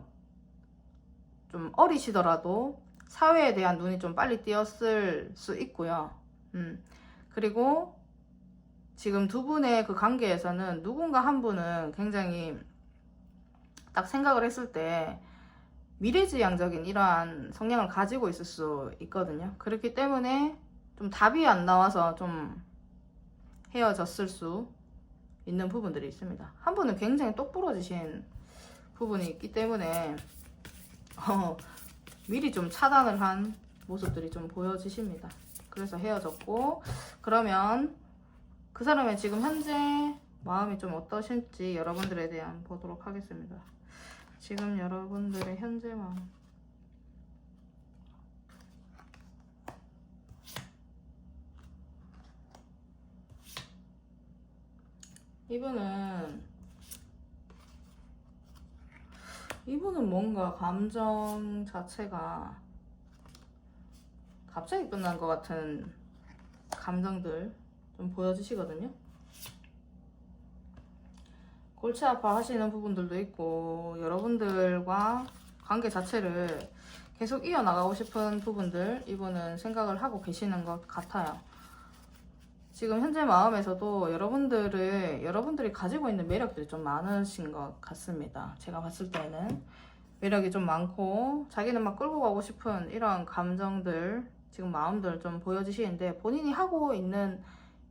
좀 어리시더라도 사회에 대한 눈이 좀 빨리 띄었을 수 있고요. 그리고 지금 두 분의 그 관계에서는 누군가 한 분은 굉장히 딱 생각을 했을 때 미래지향적인 이러한 성향을 가지고 있을 수 있거든요. 그렇기 때문에 좀 답이 안 나와서 좀 헤어졌을 수 있는 부분들이 있습니다. 한 분은 굉장히 똑부러지신 부분이 있기 때문에 미리 좀 차단을 한 모습들이 좀 보여지십니다. 그래서 헤어졌고, 그러면 그 사람의 지금 현재 마음이 좀 어떠실지 여러분들에 대한 보도록 하겠습니다. 지금 여러분들의 현재 마음. 이분은 뭔가 감정 자체가 갑자기 끝난 것 같은 감정들 좀 보여주시거든요. 골치 아파 하시는 부분들도 있고 여러분들과 관계 자체를 계속 이어나가고 싶은 부분들 이분은 생각을 하고 계시는 것 같아요. 지금 현재 마음에서도 여러분들이 가지고 있는 매력들이 좀 많으신 것 같습니다. 제가 봤을 때는 매력이 좀 많고 자기는 막 끌고 가고 싶은 이런 감정들 지금 마음들 좀 보여주시는데 본인이 하고 있는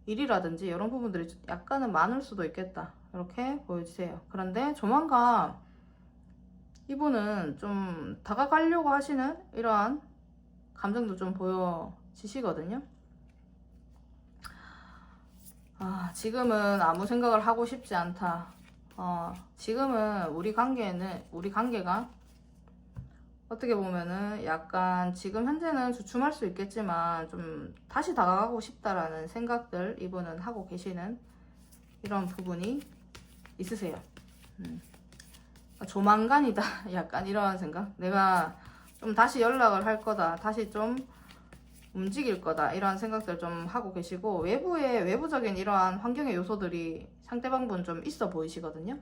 일이라든지 이런 부분들이 약간은 많을 수도 있겠다 이렇게 보여주세요. 그런데 조만간 이분은 좀 다가가려고 하시는 이러한 감정도 좀 보여지시거든요. 지금은 아무 생각을 하고 싶지 않다. 지금은 우리 관계가 어떻게 보면은 약간 지금 현재는 주춤할 수 있겠지만 좀 다시 다가가고 싶다라는 생각들 이분은 하고 계시는 이런 부분이 있으세요. 조만간이다. 약간 이런 생각. 내가 좀 다시 연락을 할 거다. 다시 좀 움직일 거다. 이런 생각들 좀 하고 계시고 외부적인 이러한 환경의 요소들이 상대방분 좀 있어 보이시거든요.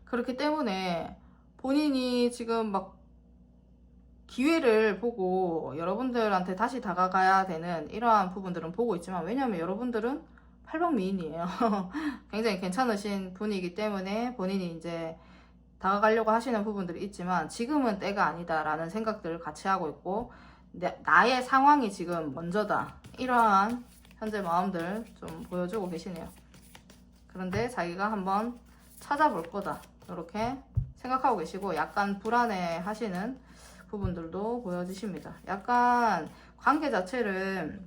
그렇기 때문에 본인이 지금 막 기회를 보고 여러분들한테 다시 다가가야 되는 이러한 부분들은 보고 있지만 왜냐하면 여러분들은 팔방미인이에요. 굉장히 괜찮으신 분이기 때문에 본인이 이제 다가가려고 하시는 부분들이 있지만 지금은 때가 아니다라는 생각들을 같이 하고 있고 나의 상황이 지금 먼저다. 이러한 현재 마음들 좀 보여주고 계시네요. 그런데 자기가 한번 찾아볼 거다. 이렇게 생각하고 계시고 약간 불안해 하시는 부분들도 보여지십니다. 약간 관계 자체를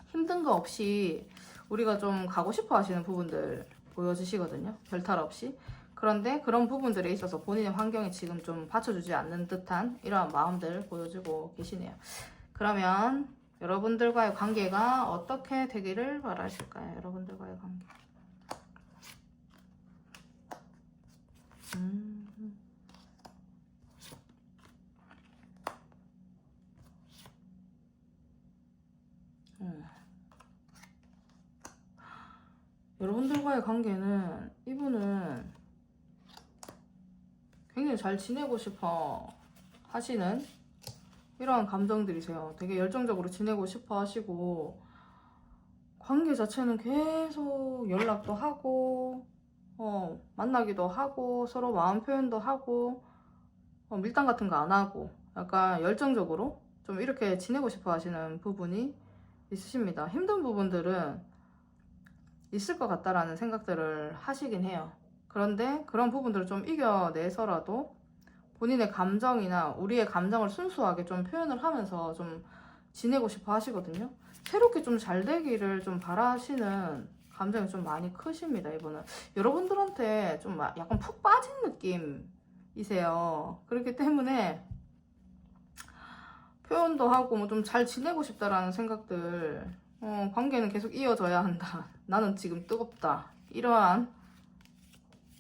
힘든 거 없이 우리가 좀 가고 싶어 하시는 부분들 보여지시거든요. 별탈 없이. 그런데 그런 부분들에 있어서 본인의 환경이 지금 좀 받쳐주지 않는 듯한 이러한 마음들 보여주고 계시네요. 그러면 여러분들과의 관계가 어떻게 되기를 바라실까요? 여러분들과의 관계. 이분과의 관계는 이분은 굉장히 잘 지내고 싶어 하시는 이러한 감정들이세요. 되게 열정적으로 지내고 싶어 하시고 관계 자체는 계속 연락도 하고 만나기도 하고 서로 마음 표현도 하고 밀당 같은 거 안 하고 약간 열정적으로 좀 이렇게 지내고 싶어 하시는 부분이 있으십니다. 힘든 부분들은 있을 것 같다라는 생각들을 하시긴 해요. 그런데 그런 부분들을 좀 이겨내서라도 본인의 감정이나 우리의 감정을 순수하게 좀 표현을 하면서 좀 지내고 싶어 하시거든요. 새롭게 좀 잘 되기를 좀 바라시는 감정이 좀 많이 크십니다. 이분은 여러분들한테 좀 약간 푹 빠진 느낌이세요. 그렇기 때문에 표현도 하고 뭐 좀 잘 지내고 싶다라는 생각들, 관계는 계속 이어져야 한다. 나는 지금 뜨겁다. 이러한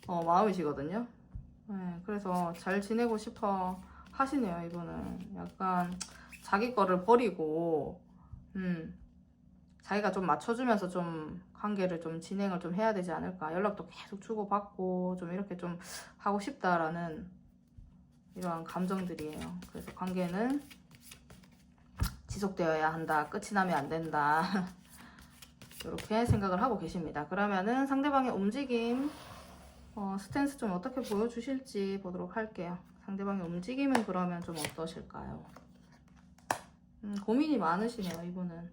마음이시거든요. 네, 그래서 잘 지내고 싶어 하시네요. 이분은 약간 자기 거를 버리고 자기가 좀 맞춰주면서 좀 관계를 좀 진행을 좀 해야 되지 않을까. 연락도 계속 주고받고 좀 이렇게 좀 하고 싶다라는 이러한 감정들이에요. 그래서 관계는 지속되어야 한다. 끝이 나면 안 된다. 이렇게 생각을 하고 계십니다. 그러면은 상대방의 움직임, 스탠스 좀 어떻게 보여주실지 보도록 할게요. 상대방의 움직임은 그러면 좀 어떠실까요? 고민이 많으시네요. 이분은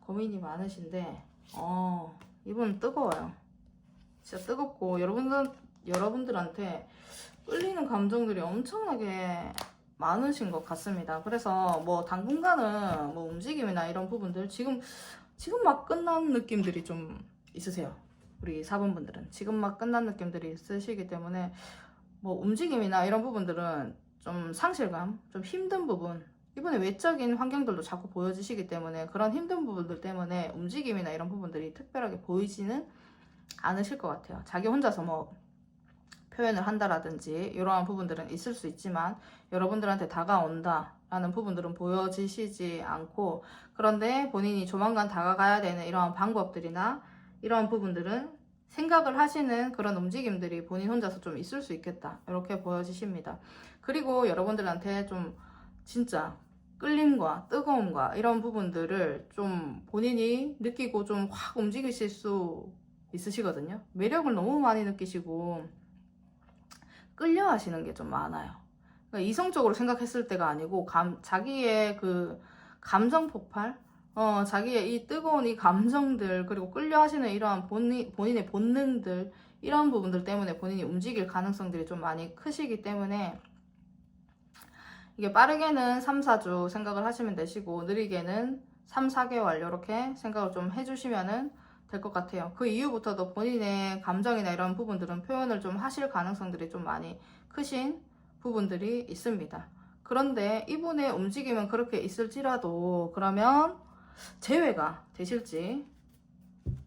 고민이 많으신데 이분은 뜨거워요. 진짜 뜨겁고 여러분들한테 끌리는 감정들이 엄청나게 많으신 것 같습니다. 그래서 뭐 당분간은 뭐 움직임이나 이런 부분들 지금 막 끝난 느낌들이 좀 있으세요. 우리 4번 분들은 지금 막 끝난 느낌들이 있으시기 때문에 뭐 움직임이나 이런 부분들은 좀 상실감, 좀 힘든 부분, 이번에 외적인 환경들도 자꾸 보여지시기 때문에 그런 힘든 부분들 때문에 움직임이나 이런 부분들이 특별하게 보이지는 않으실 것 같아요. 자기 혼자서 뭐 표현을 한다라든지 이러한 부분들은 있을 수 있지만 여러분들한테 다가온다 라는 부분들은 보여지시지 않고, 그런데 본인이 조만간 다가가야 되는 이러한 방법들이나 이러한 부분들은 생각을 하시는 그런 움직임들이 본인 혼자서 좀 있을 수 있겠다 이렇게 보여지십니다. 그리고 여러분들한테 좀 진짜 끌림과 뜨거움과 이런 부분들을 좀 본인이 느끼고 좀 확 움직이실 수 있으시거든요. 매력을 너무 많이 느끼시고 끌려 하시는 게 좀 많아요. 그러니까 이성적으로 생각했을 때가 아니고 자기의 그 감정 폭발, 자기의 이 뜨거운 이 감정들, 그리고 끌려 하시는 이러한 본인의 본능들, 이런 부분들 때문에 본인이 움직일 가능성들이 좀 많이 크시기 때문에 이게 빠르게는 3, 4주 생각을 하시면 되시고 느리게는 3, 4개월 이렇게 생각을 좀 해주시면은 될 것 같아요. 그 이후부터도 본인의 감정이나 이런 부분들은 표현을 좀 하실 가능성들이 좀 많이 크신 부분들이 있습니다. 그런데 이분의 움직임은 그렇게 있을지라도 그러면 재회가 되실지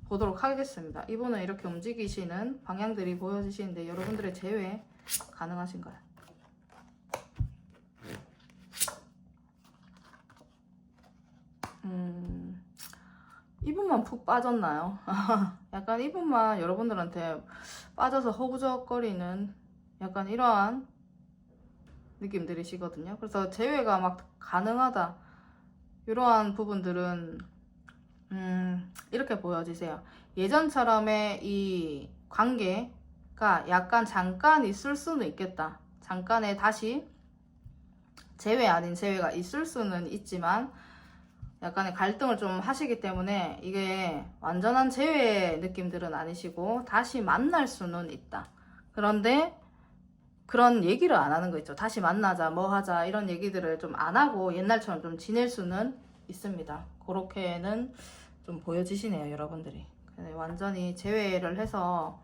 보도록 하겠습니다. 이분은 이렇게 움직이시는 방향들이 보여지시는데 여러분들의 재회 가능하신가요? 이분만 푹 빠졌나요? 약간 이분만 여러분들한테 빠져서 허우적거리는 약간 이러한 느낌들이시거든요. 그래서 재회가 막 가능하다 이러한 부분들은 이렇게 보여지세요. 예전처럼의 이 관계가 약간 잠깐 있을 수는 있겠다. 잠깐의 다시 재회 아닌 재회가 있을 수는 있지만 약간의 갈등을 좀 하시기 때문에 이게 완전한 재회 느낌들은 아니시고 다시 만날 수는 있다. 그런데 그런 얘기를 안 하는 거 있죠. 다시 만나자, 뭐 하자 이런 얘기들을 좀 안 하고 옛날처럼 좀 지낼 수는 있습니다. 그렇게는 좀 보여지시네요, 여러분들이. 완전히 재회를 해서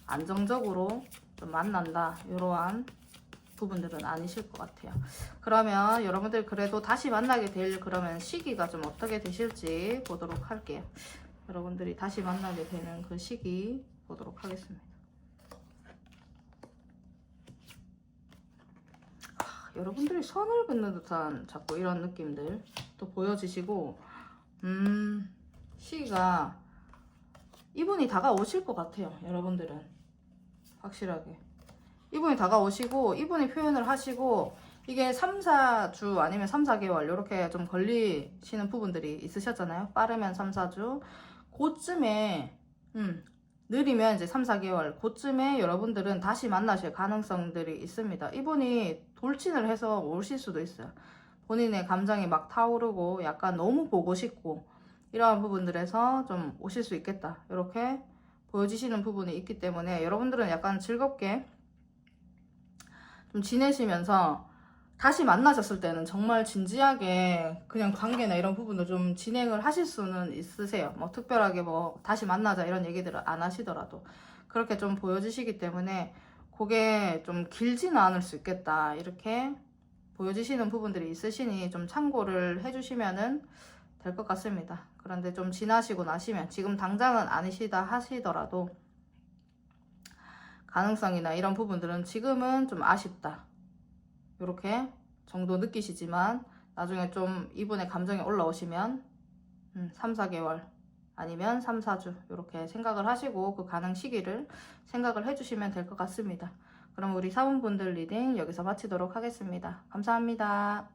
안정적으로 좀 만난다 이러한 부분들은 아니실 것 같아요. 그러면 여러분들 그래도 다시 만나게 될 그러면 시기가 좀 어떻게 되실지 보도록 할게요. 여러분들이 다시 만나게 되는 그 시기 보도록 하겠습니다. 여러분들이 선을 긋는 듯한 자꾸 이런 느낌들 또 보여지시고 시기가 이분이 다가오실 것 같아요. 여러분들은 확실하게 이분이 다가오시고 이분이 표현을 하시고, 이게 3, 4주 아니면 3, 4개월 이렇게 좀 걸리시는 부분들이 있으셨잖아요. 빠르면 3, 4주 그쯤에 느리면 이제 3, 4개월 그쯤에 여러분들은 다시 만나실 가능성들이 있습니다. 이분이 돌진을 해서 오실 수도 있어요. 본인의 감정이 막 타오르고 약간 너무 보고 싶고 이러한 부분들에서 좀 오실 수 있겠다, 이렇게 보여지시는 부분이 있기 때문에 여러분들은 약간 즐겁게 좀 지내시면서 다시 만나셨을 때는 정말 진지하게 그냥 관계나 이런 부분도 좀 진행을 하실 수는 있으세요. 뭐 특별하게 뭐 다시 만나자 이런 얘기들을 안 하시더라도 그렇게 좀 보여지시기 때문에 그게 좀 길지는 않을 수 있겠다, 이렇게 보여지시는 부분들이 있으시니 좀 참고를 해주시면은 될 것 같습니다. 그런데 좀 지나시고 나시면, 지금 당장은 아니시다 하시더라도 가능성이나 이런 부분들은 지금은 좀 아쉽다, 이렇게 정도 느끼시지만 나중에 좀 이분의 감정이 올라오시면 3, 4개월 아니면 3, 4주 이렇게 생각을 하시고 그 가능 시기를 생각을 해주시면 될 것 같습니다. 그럼 우리 사원분들 리딩 여기서 마치도록 하겠습니다. 감사합니다.